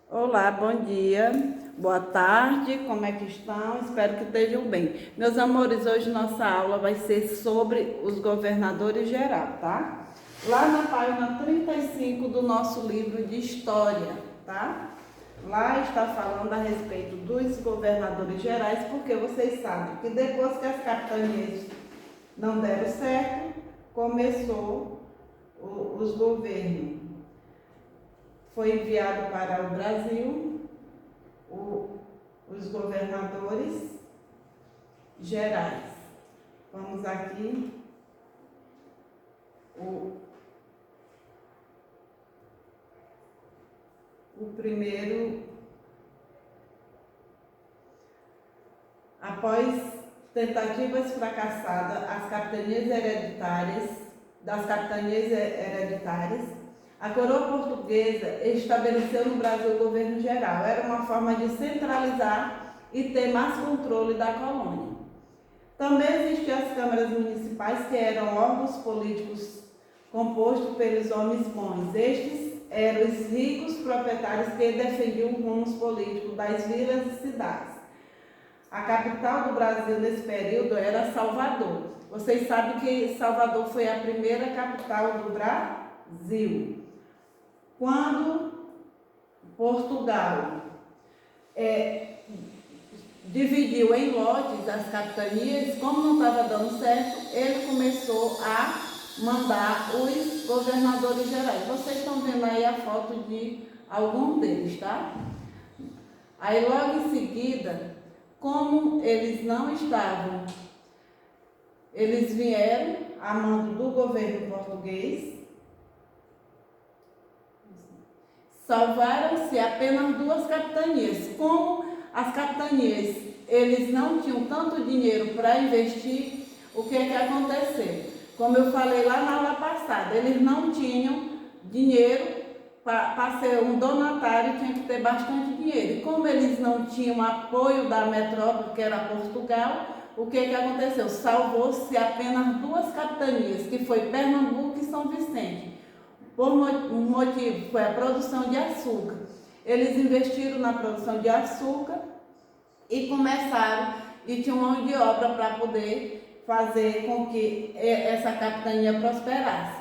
Olá, bom dia, boa tarde, como é que estão? Espero que estejam bem. Meus amores, hoje nossa aula vai ser sobre os governadores geral, tá? Lá na página 35 do nosso livro de História, tá? Lá está falando a respeito dos governadores gerais, porque vocês sabem que depois que as capitanias não deram certo, começou os governos. Foi enviado para o Brasil os governadores gerais. Vamos aqui. O primeiro, após tentativas fracassadas, das capitanias hereditárias, a coroa portuguesa estabeleceu no Brasil o governo geral. Era uma forma de centralizar e ter mais controle da colônia. Também existiam as câmaras municipais, que eram órgãos políticos compostos pelos homens bons. Estes eram os ricos proprietários que defendiam os rumos políticos das vilas e cidades. A capital do Brasil nesse período era Salvador. Vocês sabem que Salvador foi a primeira capital do Brasil. Quando Portugal dividiu em lotes as capitanias, como não estava dando certo, ele começou a mandar os governadores gerais. Vocês estão vendo aí a foto de algum deles, tá? Aí logo em seguida, como eles não estavam, eles vieram a mando do governo português. Salvaram-se apenas 2 capitanias. Como as capitanias, eles não tinham tanto dinheiro para investir, o que é que aconteceu? Como eu falei lá na aula passada, eles não tinham dinheiro para ser um donatário, tinha que ter bastante dinheiro. E como eles não tinham apoio da metrópole, que era Portugal, o que é que aconteceu? Salvou-se apenas 2 capitanias, que foi Pernambuco e São Vicente. Por um motivo, foi a produção de açúcar. Eles investiram na produção de açúcar e começaram, e tinham mão de obra para poder fazer com que essa capitania prosperasse.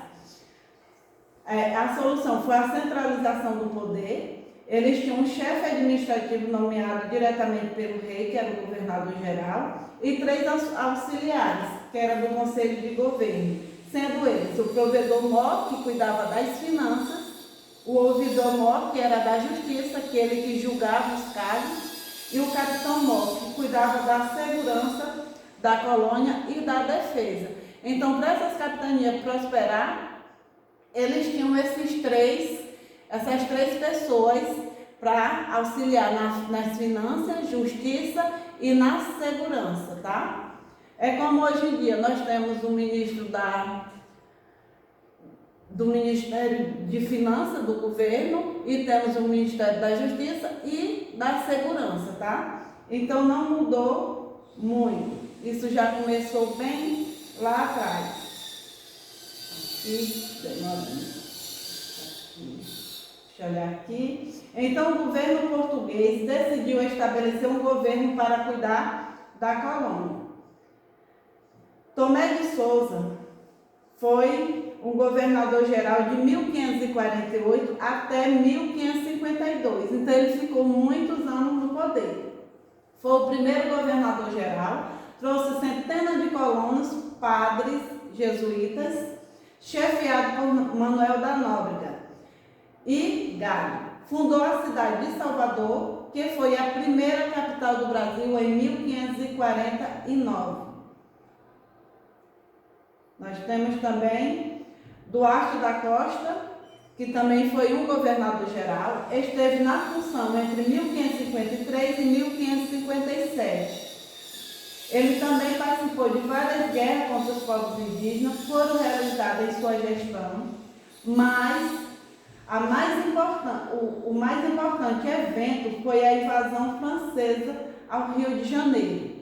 A solução foi a centralização do poder. Eles tinham um chefe administrativo nomeado diretamente pelo rei, que era o governador geral, e 3 auxiliares, que era do conselho de governo. Sendo eles o provedor-mor, que cuidava das finanças, o ouvidor-mor, que era da justiça, aquele que julgava os casos, e o capitão-mor, que cuidava da segurança da colônia e da defesa. Então, para essas capitanias prosperar, eles tinham essas três pessoas para auxiliar nas finanças, justiça e na segurança, tá? É como hoje em dia nós temos o ministro do Ministério de Finanças do governo e temos o Ministério da Justiça e da Segurança, tá? Então não mudou muito. Isso já começou bem lá atrás. Deixa eu olhar aqui. Então o governo português decidiu estabelecer um governo para cuidar da colônia. Tomé de Souza foi um governador geral de 1548 até 1552. Então ele ficou muitos anos no poder. Foi o primeiro governador geral, trouxe centenas de colonos, padres, jesuítas, chefiado por Manuel da Nóbrega e Galho. Fundou a cidade de Salvador, que foi a primeira capital do Brasil em 1549. Nós temos também Duarte da Costa, que também foi um governador geral, esteve na função entre 1553 e 1557. Ele também participou de várias guerras contra os povos indígenas, foram realizadas em sua gestão, mas o mais importante evento foi a invasão francesa ao Rio de Janeiro,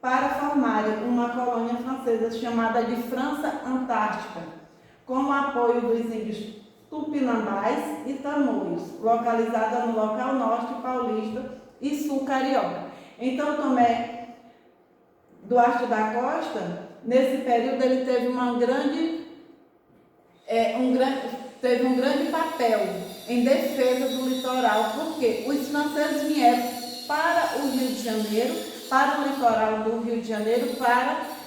para formarem uma colônia francesa chamada de França Antártica, com o apoio dos índios Tupinambás e Tamoios, localizada no local norte paulista e sul carioca. Então, Tomé Duarte da Costa, nesse período, ele teve teve um grande papel em defesa do litoral, porque os franceses vieram para o Rio de Janeiro, para o litoral do Rio de Janeiro, para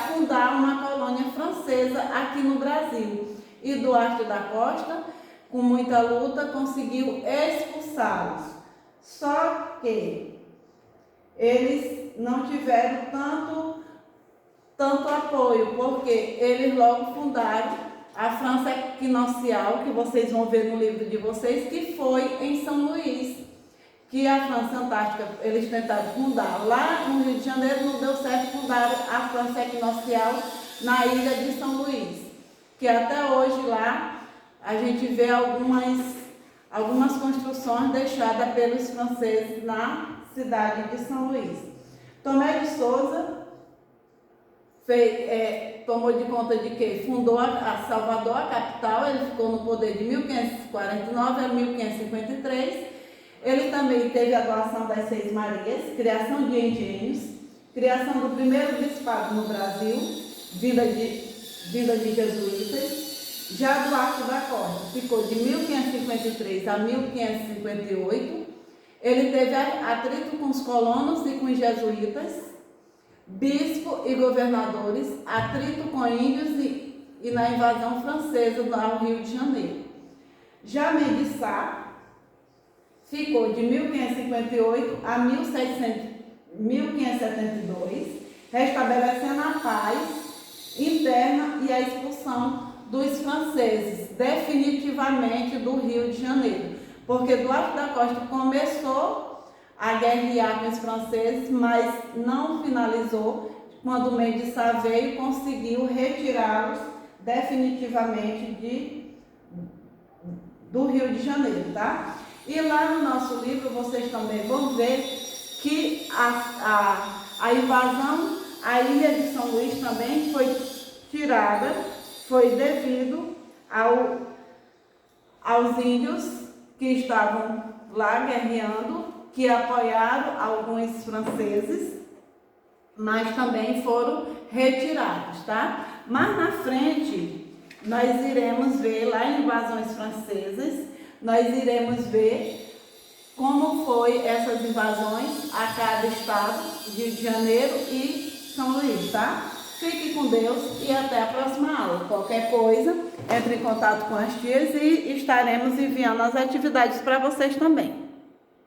fundar uma colônia francesa aqui no Brasil. E Duarte da Costa, com muita luta, conseguiu expulsá-los. Só que eles não tiveram tanto apoio, porque eles logo fundaram a França Equinocial, que vocês vão ver no livro de vocês, que foi em São Luís, que a França Antártica, eles tentaram fundar lá no Rio de Janeiro, não deu certo, fundaram a França Equinocial na ilha de São Luís, que até hoje lá a gente vê algumas construções deixadas pelos franceses na cidade de São Luís. Tomé de Souza tomou de conta de que fundou a Salvador, a capital. Ele ficou no poder de 1549 a 1553. Ele também teve a doação das Seis Marias, criação de engenhos, criação do primeiro bispado no Brasil, vinda de jesuítas. Já Duarte da Costa ficou de 1553 a 1558. Ele teve atrito com os colonos e com os jesuítas, bispo e governadores, atrito com índios e na invasão francesa ao Rio de Janeiro. Já Mendissá ficou de 1558 a 1572, restabelecendo a paz interna e a expulsão dos franceses definitivamente do Rio de Janeiro, porque Duarte da Costa começou a guerrear com os franceses, mas não finalizou quando Mendissá veio e conseguiu retirá-los definitivamente do Rio de Janeiro, tá? E lá no nosso livro vocês também vão ver que a invasão à ilha de São Luís também foi tirada, foi devido aos índios que estavam lá guerreando, que apoiaram alguns franceses, mas também foram retirados, tá? Mas na frente, nós iremos ver, lá em invasões francesas, nós iremos ver como foi essas invasões a cada estado, Rio de Janeiro e São Luís, tá? Fique com Deus e até a próxima aula. Qualquer coisa, entre em contato com as tias e estaremos enviando as atividades para vocês também.